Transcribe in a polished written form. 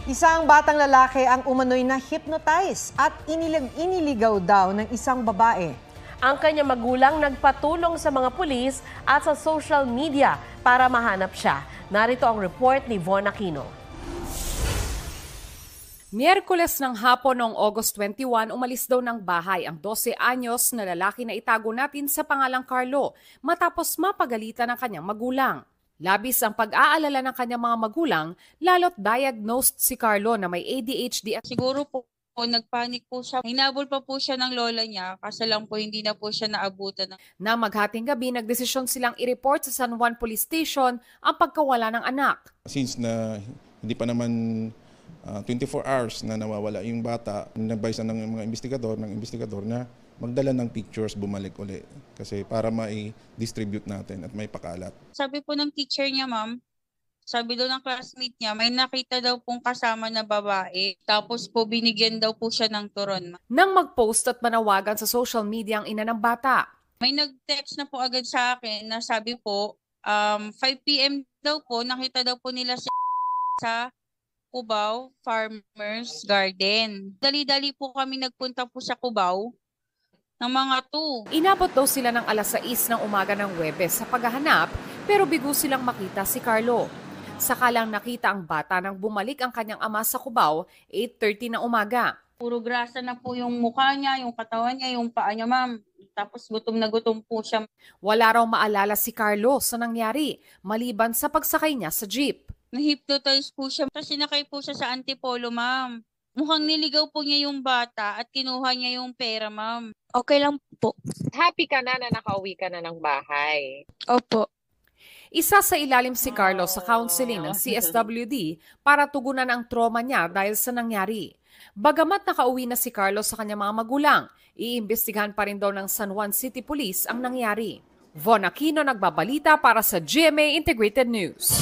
Isang batang lalaki ang umano'y na-hypnotize at iniligaw daw ng isang babae. Ang kanyang magulang nagpatulong sa mga pulis at sa social media para mahanap siya. Narito ang report ni Von Aquino. Miyerkules ng hapon noong August 21, umalis daw ng bahay ang 12 anyos na lalaki na itago natin sa pangalang Carlo matapos mapagalitan ng kanyang magulang. Labis ang pag-aalala ng kanyang mga magulang, lalo't diagnosed si Carlo na may ADHD. Siguro po nagpanik po siya. Hinabol pa po siya ng lola niya kasi lang po hindi na po siya naabutan. Na maghating gabi, nagdesisyon silang i-report sa San Juan Police Station ang pagkawala ng anak. Since na hindi pa naman 24 hours na nawawala yung bata, nag-advise ng mga investigador na magdala ng pictures, bumalik uli. Kasi para mai-distribute natin at may pakalat. Sabi po ng teacher niya, ma'am, sabi daw ng classmate niya, may nakita daw pong kasama na babae. Tapos po binigyan daw po siya ng turon. Nang mag-post at manawagan sa social media ang ina ng bata. May nag-text na po agad sa akin na sabi po, 5 PM daw po, nakita daw po nila sa Cubao Farmers Garden. Dali-dali po kami nagpunta po sa Cubao ng mga 2. Inabot daw sila ng alas 6 ng umaga ng Huwebes sa paghahanap pero bigo silang makita si Carlo. Saka lang nakita ang bata nang bumalik ang kanyang ama sa Cubao 8:30 ng umaga. Puro grasa na po yung mukha niya, yung katawan niya, yung paa niya, ma'am. Tapos gutom na gutom po siya. Wala raw maalala si Carlo sa nangyari maliban sa pagsakay niya sa jeep. Na-hypnotize po siya. Tapos sinakay po siya sa Antipolo, ma'am. Mukhang niligaw po niya yung bata at kinuha niya yung pera, ma'am. Okay lang po. Happy ka na nakauwi ka na ng bahay? Opo. Isa sa ilalim si Carlo sa counseling ng CSWD para tugunan ang trauma niya dahil sa nangyari. Bagamat nakauwi na si Carlo sa kanyang mga magulang, iimbestigahan pa rin daw ng San Juan City Police ang nangyari. Von Aquino nagbabalita para sa GMA Integrated News.